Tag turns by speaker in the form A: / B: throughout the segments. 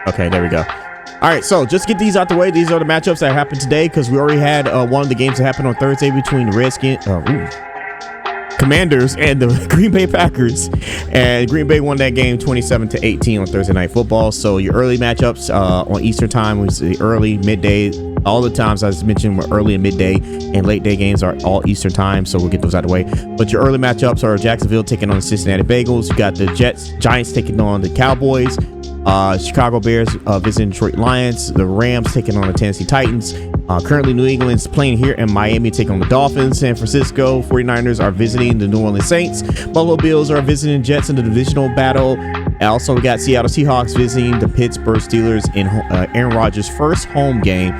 A: Okay, there we go. All right, so just get these out the way. These are the matchups that happened today because we already had one of the games that happened on Thursday between the Commanders and the Green Bay Packers, and Green Bay won that game 27-18 on Thursday Night Football. So your early matchups on Eastern time was the early, midday. All the times I mentioned were early and midday, and late day games are all Eastern time. So we'll get those out of the way. But your early matchups are Jacksonville taking on the Cincinnati Bengals. You got the Giants taking on the Cowboys. Chicago Bears visiting Detroit Lions. The Rams taking on the Tennessee Titans. Currently, New England's playing here in Miami, taking on the Dolphins. San Francisco 49ers are visiting the New Orleans Saints. Buffalo Bills are visiting Jets in the divisional battle. And also, we got Seattle Seahawks visiting the Pittsburgh Steelers in Aaron Rodgers' first home game.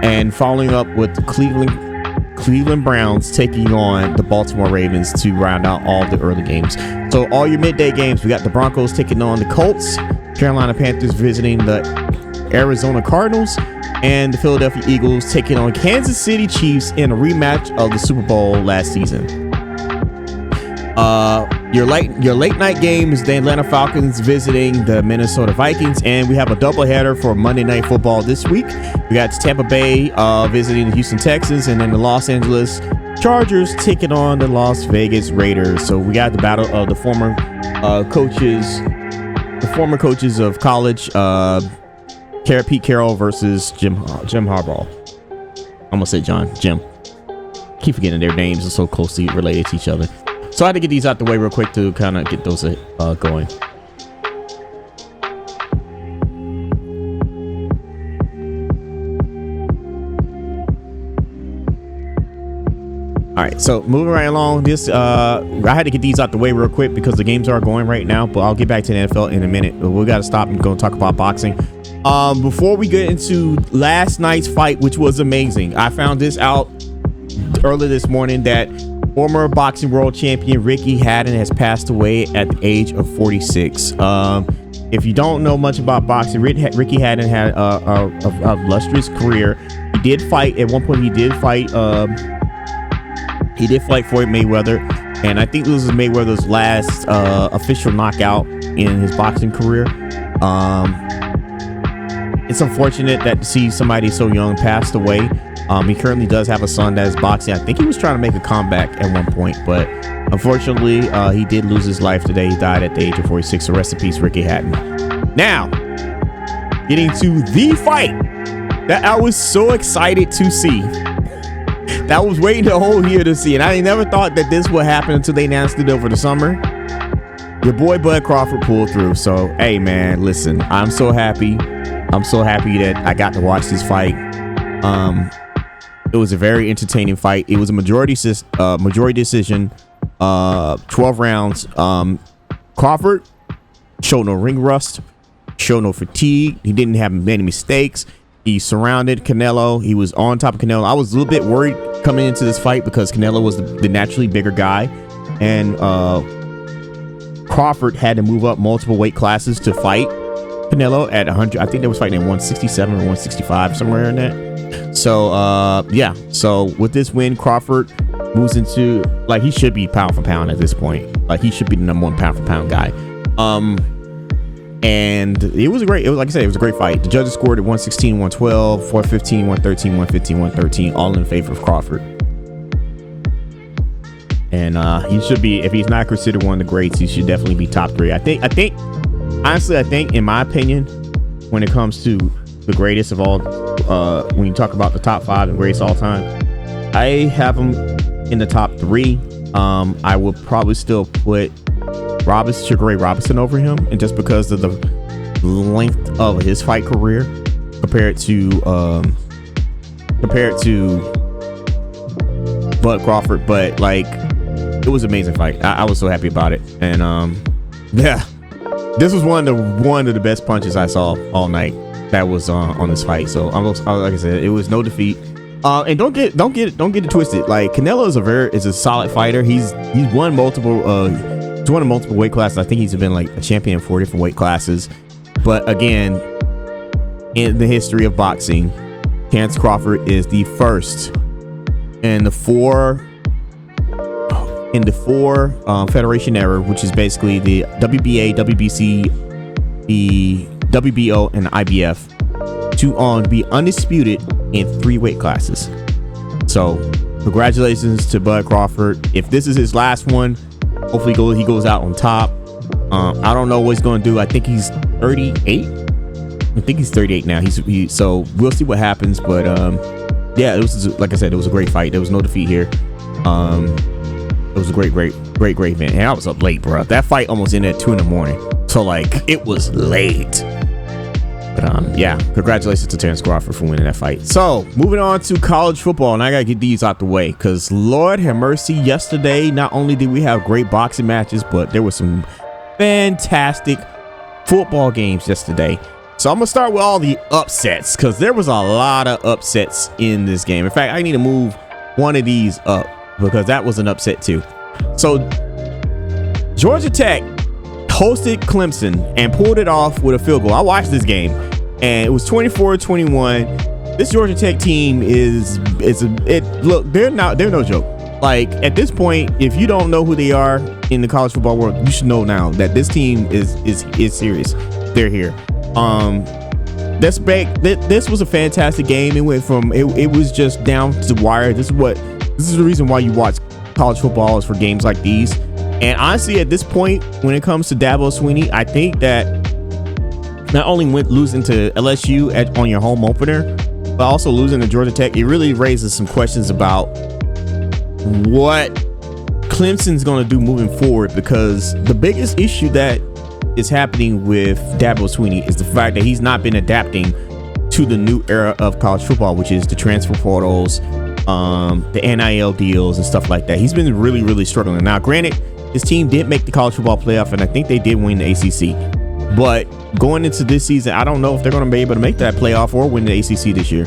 A: And following up with the Cleveland Browns taking on the Baltimore Ravens to round out all the early games. So all your midday games, we got the Broncos taking on the Colts. Carolina Panthers visiting the Arizona Cardinals, and the Philadelphia Eagles taking on Kansas City Chiefs in a rematch of the Super Bowl last season. Your late night game is the Atlanta Falcons visiting the Minnesota Vikings, and we have a doubleheader for Monday Night Football this week. We got Tampa Bay visiting the Houston Texans, and then the Los Angeles Chargers taking on the Las Vegas Raiders. So we got the battle of the former coaches of college, Pete Carroll versus Jim Harbaugh. I'm gonna say Jim. Keep forgetting their names are so closely related to each other. So I had to get these out the way real quick to kind of get those going. All right, so moving right along, I had to get these out the way real quick because the games are going right now, but I'll get back to the NFL in a minute. But we got to stop and go talk about boxing. Before we get into last night's fight, which was amazing, I found this out early this morning that former boxing world champion Ricky Hatton has passed away at the age of 46. If you don't know much about boxing, Ricky Hatton had a lustrous career. He did fight at one point. He did fight Floyd Mayweather, and I think this was Mayweather's last official knockout in his boxing career. It's unfortunate that to see somebody so young passed away. He currently does have a son that is boxing. I think he was trying to make a comeback at one point, but unfortunately, he did lose his life today. He died at the age of 46. So rest in peace, Ricky Hatton. Now, getting to the fight that I was so excited to see. That I was waiting the whole year to see, and I never thought that this would happen until they announced it over the summer. Your boy Bud Crawford pulled through. So, hey man, listen, I'm so happy. I'm so happy that I got to watch this fight. It was a very entertaining fight. It was a majority decision, 12 rounds. Crawford showed no ring rust, showed no fatigue. He didn't have many mistakes. He surrounded Canelo. He was on top of Canelo. I was a little bit worried coming into this fight because Canelo was the naturally bigger guy, and Crawford had to move up multiple weight classes to fight Canelo at 100. I think they was fighting at 167 or 165, somewhere in that. So yeah. So with this win, Crawford moves into, like, he should be pound for pound at this point. Like, he should be the number one pound for pound guy. And it was like I said, it was a great fight. The judges scored at 116, 112, 415, 113, 115, 113, all in favor of Crawford. And he should be, if he's not considered one of the greats, he should definitely be top three. I think, honestly, in my opinion, when it comes to the greatest of all, when you talk about the top five and greatest all time, I have him in the top three. I would probably still put Sugar Ray Robinson over him, and just because of the length of his fight career compared to Bud Crawford. But like, it was an amazing fight. I was so happy about it. And yeah, this was one of the best punches I saw all night that was on this fight. So like I said, it was no defeat. And don't get it twisted. Like, Canelo is a solid fighter. He's won multiple weight classes. I think he's been like a champion in 4 different weight classes. But again, in the history of boxing, Terence Crawford is the first in the four federation era, which is basically the WBA, WBC, the WBO, and IBF to be undisputed in 3 weight classes. So congratulations to Bud Crawford. If this is his last one, hopefully he goes out on top. I don't know what he's going to do. I think he's 38. I think he's 38 now. So we'll see what happens. But yeah, it was, like I said, it was a great fight. There was no defeat here. It was a great event. And I was up late, bro. That fight almost ended at 2 a.m. So like, it was late. But yeah, congratulations to Terrence Crawford for winning that fight. So moving on to college football, and I gotta get these out the way because Lord have mercy, yesterday not only did we have great boxing matches, but there were some fantastic football games yesterday. So I'm gonna start with all the upsets because there was a lot of upsets in this game. In fact, I need to move one of these up because that was an upset too. So Georgia Tech hosted Clemson and pulled it off with a field goal. I watched this game and it was 24-21. This Georgia Tech team look, they're no joke. Like, at this point, if you don't know who they are in the college football world, you should know now that this team is serious. They're here. This was a fantastic game. It went from it was just down to the wire. This is the reason why you watch college football, is for games like these. And honestly, at this point, when it comes to Dabo Swinney, I think that not only losing to LSU on your home opener, but also losing to Georgia Tech, it really raises some questions about what Clemson's going to do moving forward, because the biggest issue that is happening with Dabo Swinney is the fact that he's not been adapting to the new era of college football, which is the transfer portals, the NIL deals and stuff like that. He's been really, really struggling. Now, granted, his team did make the college football playoff, and I think they did win the ACC. But going into this season, I don't know if they're going to be able to make that playoff or win the ACC this year.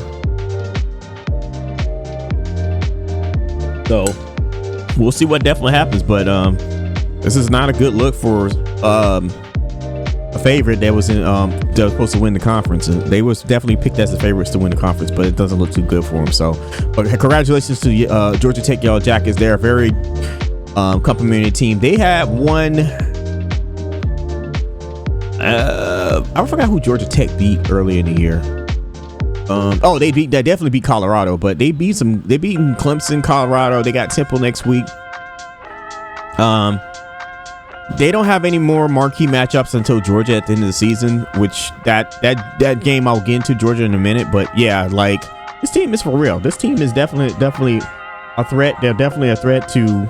A: So we'll see what definitely happens. But this is not a good look for a favorite that was supposed to win the conference. They was definitely picked as the favorites to win the conference, but it doesn't look too good for them. So, but congratulations to Georgia Tech Yellow Jackets. They're a very complimentary team. They had one. I forgot who Georgia Tech beat earlier in the year. They definitely beat Colorado, but they beat Clemson, Colorado. They got Temple next week. They don't have any more marquee matchups until Georgia at the end of the season, which that game I'll get into Georgia in a minute. But yeah, like, this team is for real. This team is definitely a threat. They're definitely a threat to.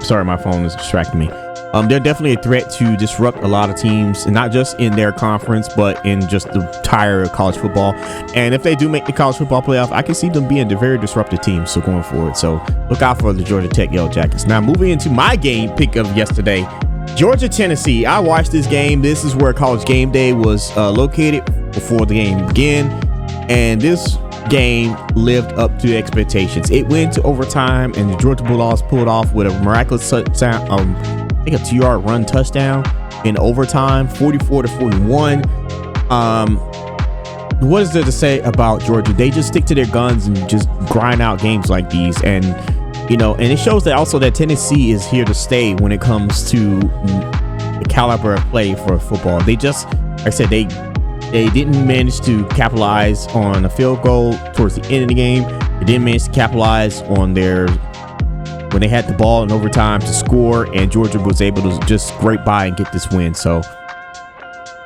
A: Sorry, my phone is distracting me. They're definitely a threat to disrupt a lot of teams, and not just in their conference, but in just the entire college football. And if they do make the college football playoff, I can see them being a very disruptive team. So going forward, so look out for the Georgia Tech Yellow Jackets. Now moving into my game pick of yesterday, Georgia Tennessee. I watched this game. This is where College Game Day was located before the game began, and this game lived up to expectations. It went to overtime, and the Georgia Bulldogs pulled off with a miraculous touchdown. I think a 2-yard run touchdown in overtime, 44-41. What is there to say about Georgia? They just stick to their guns and just grind out games like these. And, and it shows that also that Tennessee is here to stay when it comes to the caliber of play for football. They just, like I said, they didn't manage to capitalize on a field goal towards the end of the game. They didn't manage to capitalize on when they had the ball in overtime to score, and Georgia was able to just scrape by and get this win. So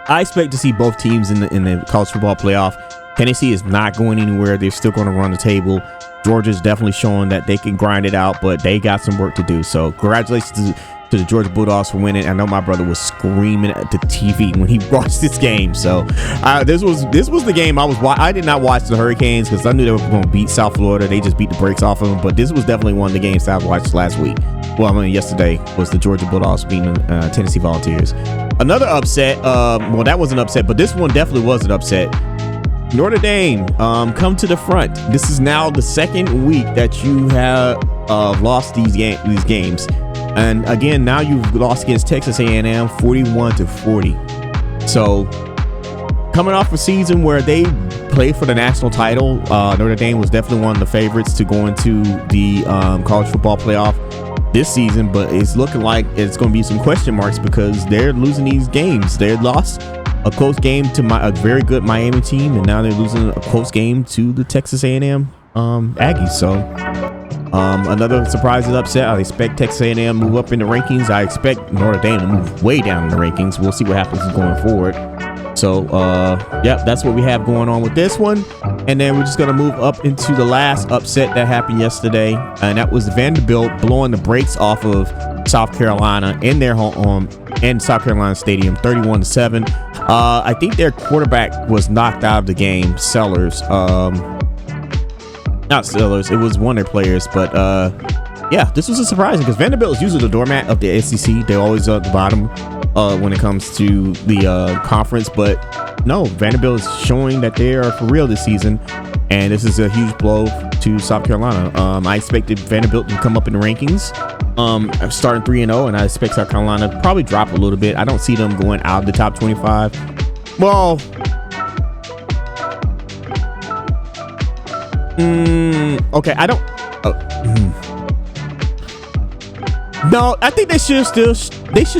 A: I expect to see both teams in the college football playoff. Tennessee is not going anywhere. They're still going to run the table. Georgia's definitely showing that they can grind it out, but they got some work to do. So congratulations to the Georgia Bulldogs for winning. I know my brother was screaming at the TV when he watched this game. So this was the game I did not watch the Hurricanes because I knew they were going to beat South Florida. They just beat the brakes off of them. But this was definitely one of the games that I watched last week. Yesterday was the Georgia Bulldogs beating Tennessee Volunteers. Another upset. That was an upset, but this one definitely was an upset. Notre Dame come to the front. This is now the second week that you have lost these games. And again, now you've lost against Texas A&M 41-40. So coming off a season where they played for the national title, Notre Dame was definitely one of the favorites to go into the college football playoff. this season, but it's looking like it's going to be some question marks because they're losing these games. They lost a close game to a very good Miami team, and now they're losing a close game to the Texas A&M Aggies. So another surprise and upset. I expect Texas A&M move up in the rankings. I expect Notre Dame to move way down in the rankings. We'll see what happens going forward. So that's what we have going on with this one. And then we're just going to move up into the last upset that happened yesterday, and that was Vanderbilt blowing the brakes off of South Carolina in their home in South Carolina Stadium, 31-7. I think their quarterback was knocked out of the game. Sellers, not Sellers, it was one of their players, but this was a surprising because Vanderbilt is usually the doormat of the SEC. They're always at the bottom when it comes to the conference, but no, Vanderbilt is showing that they are for real this season, and this is a huge blow to South Carolina. I expected Vanderbilt to come up in the rankings, starting 3-0, and I expect South Carolina to probably drop a little bit. I don't see them going out of the top 25. Well, okay, I don't. No, I think they should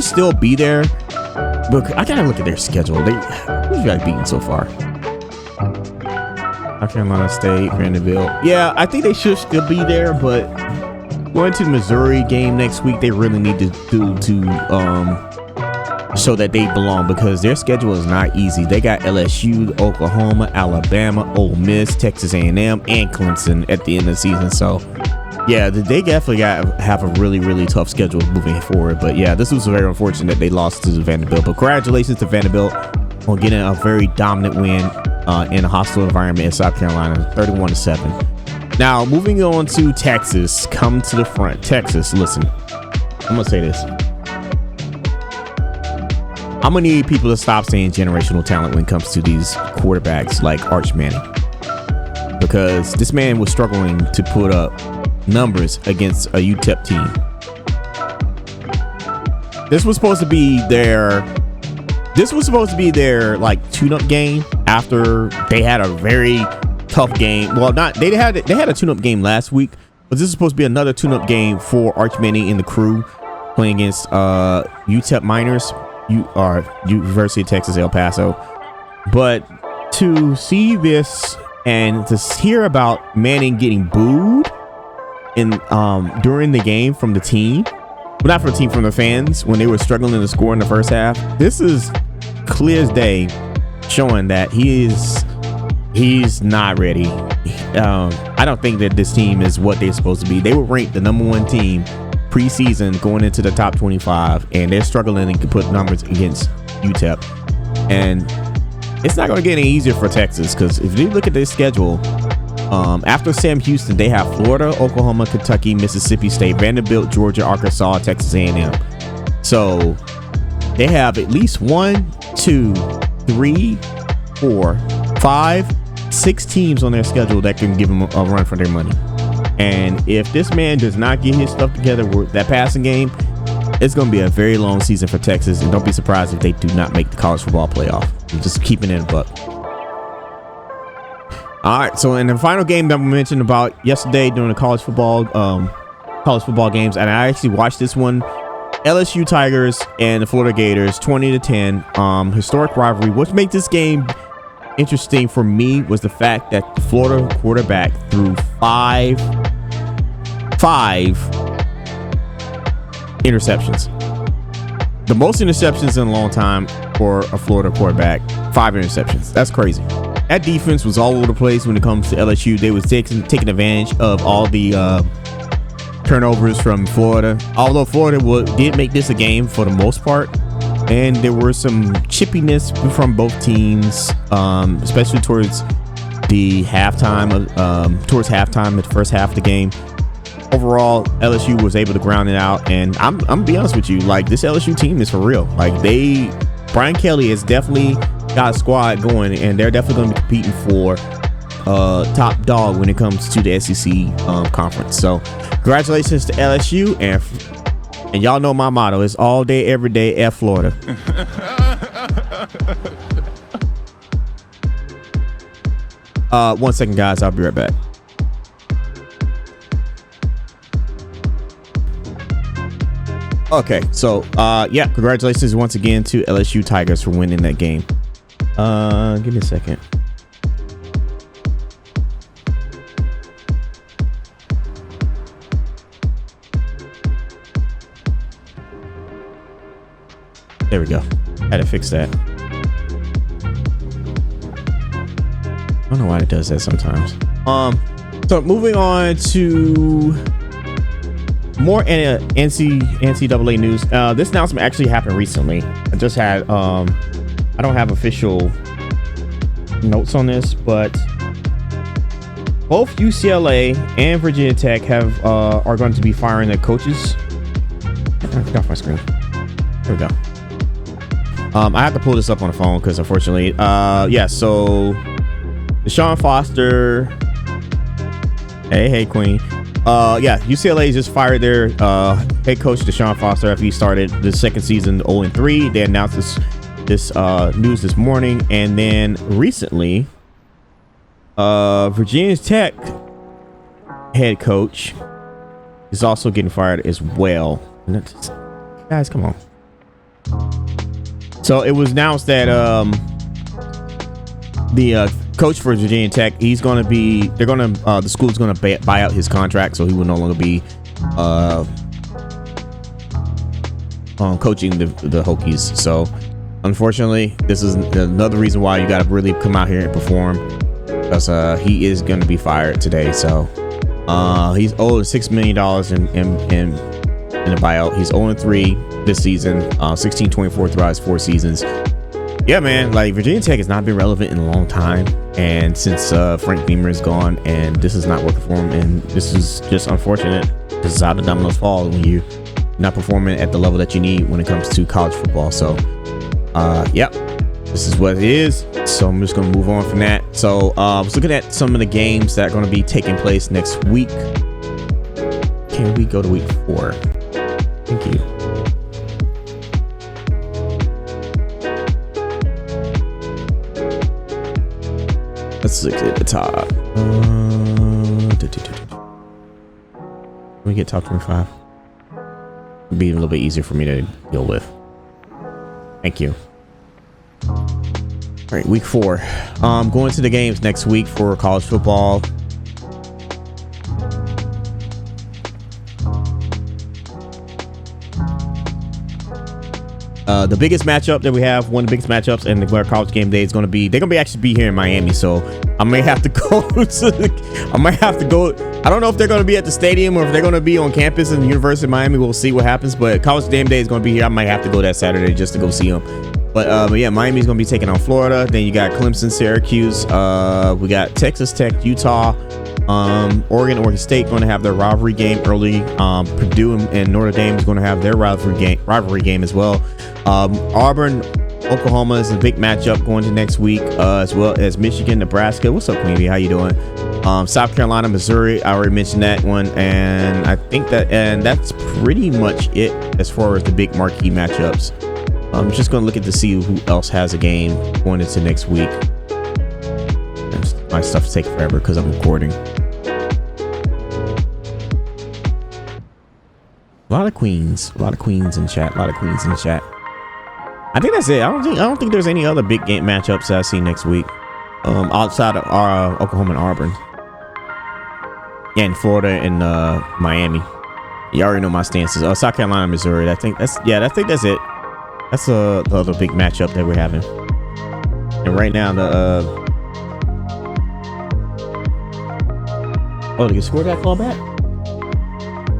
A: still be there. Look, I gotta look at their schedule. Who's you guys beaten so far? South Carolina State, Vanderbilt. Yeah, I think they should still be there, but going to the Missouri game next week, they really need to show that they belong because their schedule is not easy. They got LSU, Oklahoma, Alabama, Ole Miss, Texas A&M, and Clemson at the end of the season. So yeah, they definitely have a really, really tough schedule moving forward. But yeah, this was very unfortunate that they lost to Vanderbilt. But congratulations to Vanderbilt on getting a very dominant win in a hostile environment in South Carolina, 31-7. Now, moving on to Texas. Come to the front. Texas, listen, I'm going to say this. I'm going to need people to stop saying generational talent when it comes to these quarterbacks like Arch Manning. Because this man was struggling to put up numbers against a UTEP team. This was supposed to be their like tune-up game after they had a very tough game. Well, they had a tune-up game last week, but this is supposed to be another tune-up game for Arch Manning and the crew playing against UTEP Miners, University of Texas El Paso. But to see this and to hear about Manning getting booed during the game from the team, well, not from the team, from the fans when they were struggling to score in the first half, this is clear as day showing that he's not ready. I don't think that this team is what they're supposed to be. They were ranked the #1 team preseason going into the top 25, and they're struggling to put numbers against UTEP. And it's not going to get any easier for Texas because if you look at their schedule, after Sam Houston, they have Florida, Oklahoma, Kentucky, Mississippi State, Vanderbilt, Georgia, Arkansas, Texas A&M. So they have at least 1, 2, 3, 4, 5, 6 teams on their schedule that can give them a run for their money. And if this man does not get his stuff together with that passing game, it's going to be a very long season for Texas. And don't be surprised if they do not make the college football playoff. I'm just keeping it in a buck. All right, so in the final game that we mentioned about yesterday during the college football games, and I actually watched this one, LSU Tigers and the Florida Gators, 20-10, historic rivalry. What made this game interesting for me was the fact that the Florida quarterback threw five interceptions. The most interceptions in a long time for a Florida quarterback. 5 interceptions. That's crazy. That defense was all over the place when it comes to LSU. They was taking advantage of all the turnovers from Florida. Although Florida did make this a game for the most part, and there were some chippiness from both teams, especially towards the halftime. Towards halftime, the first half of the game. Overall, LSU was able to ground it out, and I'm gonna be honest with you, like, this LSU team is for real. Like, Brian Kelly has definitely got a squad going, and they're definitely going to be competing for top dog when it comes to the SEC conference. So congratulations to LSU, and y'all know my motto is all day, every day, F Florida. 1 second, guys. I'll be right back. Okay, so yeah, congratulations once again to LSU Tigers for winning that game. Give me a second. There we go. Had to fix that. I don't know why it does that sometimes. So moving on to more NCAA news. This announcement actually happened recently. I just had I don't have official notes on this, but both UCLA and Virginia Tech have are going to be firing their coaches. Get off my screen. There we go. I have to pull this up on the phone because unfortunately, yeah. So Deshaun Foster. Hey, Queen. Yeah, UCLA just fired their head coach Deshaun Foster after he started the second season 0-3. They announced this news this morning, and then recently, Virginia Tech head coach is also getting fired as well. And that's, guys, come on. So it was announced that the coach for Virginia Tech, the school's going to buy out his contract, so he will no longer be coaching the Hokies. So unfortunately, this is another reason why you got to really come out here and perform, because he is going to be fired today. So he's owed $6 million in the buyout. He's 0-3 this season, 16-24 throughout his 4 seasons. Yeah, man, like Virginia Tech has not been relevant in a long time, and since Frank Beamer is gone, and this is not working for him, and this is just unfortunate. This is how the dominoes fall when you're not performing at the level that you need when it comes to college football. So yep, this is what it is. So I'm just gonna move on from that. So I was looking at some of the games that are going to be taking place next week. Can we go to week 4? Thank you. Let's look at the top. Let me get top 25. It'll be a little bit easier for me to deal with. Thank you. All right, week 4. Going to the games next week for college football. The biggest matchup that we have, one of the biggest matchups in the college game day is going to be, they're going to actually be here in Miami. So I may have to go I don't know if they're going to be at the stadium or if they're going to be on campus in the University of Miami. We'll see what happens, but college game day is going to be here. I might have to go that Saturday just to go see them. But yeah, Miami's going to be taking on Florida. Then you got Clemson, Syracuse. We got Texas Tech, Utah. Oregon State going to have their rivalry game early. Purdue and Notre Dame is going to have their rivalry game as well. Auburn, Oklahoma is a big matchup going to next week, as well as Michigan, Nebraska. What's up, Queenie? How you doing? South Carolina, Missouri. I already mentioned that one, and I think that's pretty much it as far as the big marquee matchups. I'm just going to look at to see who else has a game going into next week. My stuff's taking forever because I'm recording. A lot of queens in chat. I think that's it. I don't think there's any other big game matchups that I see next week, outside of Oklahoma and Auburn, and Florida and Miami. You already know my stances. South Carolina, Missouri. I think that's it. That's the other big matchup that we're having. And right now oh, did he score that ball back?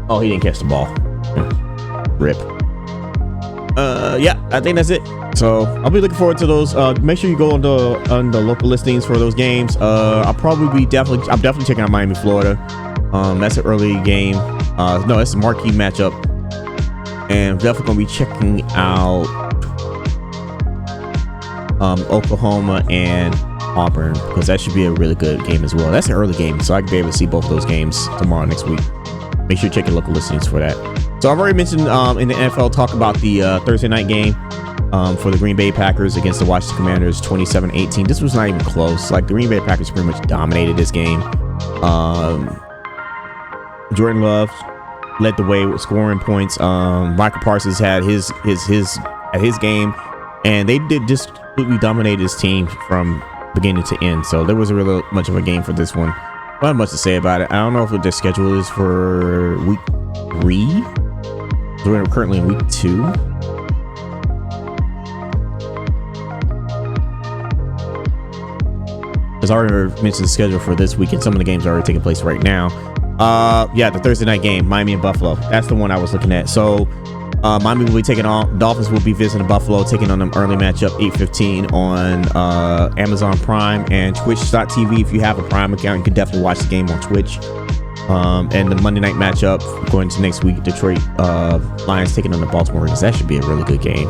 A: Oh, he didn't catch the ball. Rip. Yeah, I think that's it. So I'll be looking forward to those. Make sure you go on the local listings for those games. I'm definitely checking out Miami, Florida. That's an early game. No, that's a marquee matchup. And I'm definitely gonna be checking out Oklahoma and Auburn, because that should be a really good game as well. That's an early game, so I can be able to see both of those games tomorrow next week. Make sure you check your local listings for that. So I've already mentioned in the NFL talk about the Thursday night game for the Green Bay Packers against the Washington Commanders, 27-18. This was not even close. Like, the Green Bay Packers pretty much dominated this game. Jordan Love led the way with scoring points. Michael Parsons had his game, and they did just completely dominate his team from beginning to end. So there wasn't really much of a game for this one. Not much to say about it. I don't know what their schedule is for week 3. So we're currently in week 2. As I already mentioned the schedule for this weekend, some of the games are already taking place right now. Yeah, the Thursday night game, Miami and Buffalo. That's the one I was looking at. So Miami will be taking on, Dolphins will be visiting Buffalo, taking on them early matchup 8:15 on Amazon Prime and Twitch.tv. If you have a Prime account, you can definitely watch the game on Twitch. And the Monday night matchup going to next week, Detroit Lions taking on the Baltimore Ravens. That should be a really good game.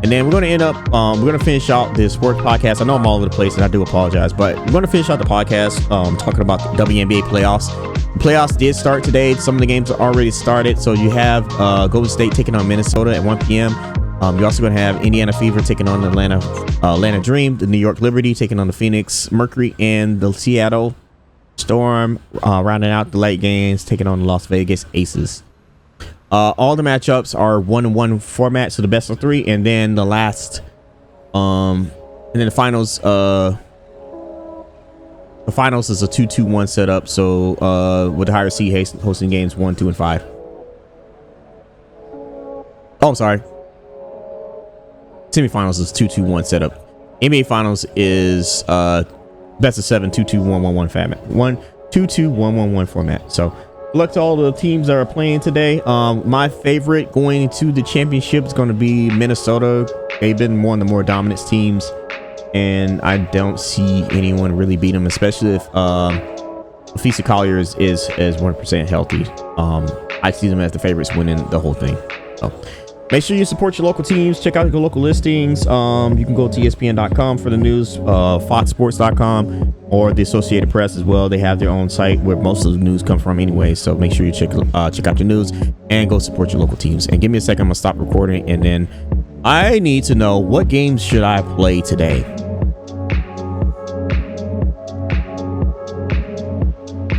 A: And then we're going to end up, we're going to finish out this sports podcast. I know I'm all over the place and I do apologize, but we're going to finish out the podcast talking about the WNBA playoffs. The playoffs did start today. Some of the games are already started. So you have Golden State taking on Minnesota at 1 p.m. You're also going to have Indiana Fever taking on the Atlanta Dream, the New York Liberty taking on the Phoenix Mercury, and the Seattle Storm rounding out the late games taking on the Las Vegas Aces. All the matchups are 1-1 format, so the best of 3, and then the last, and then the finals. The finals is a 2-2-1 setup. So with the higher seed hosting games 1, 2, and 5. Oh, I'm sorry. Semifinals is 2-2-1 setup. NBA finals is best of 7 2-2-1-1-1 format. 1-2-2-1-1-1 format. So. Luck to all the teams that are playing today. My favorite going into the championship is going to be Minnesota. They've been one of the more dominant teams, and I don't see anyone really beat them, especially if Lafisa Collier is 100% healthy. I see them as the favorites winning the whole thing. So make sure you support your local teams. Check out your local listings. You can go to ESPN.com for the news, FoxSports.com, or the Associated Press as well. They have their own site where most of the news come from anyway. So make sure you check out your news and go support your local teams. And give me a second. I'm gonna stop recording, and then I need to know, what games should I play today?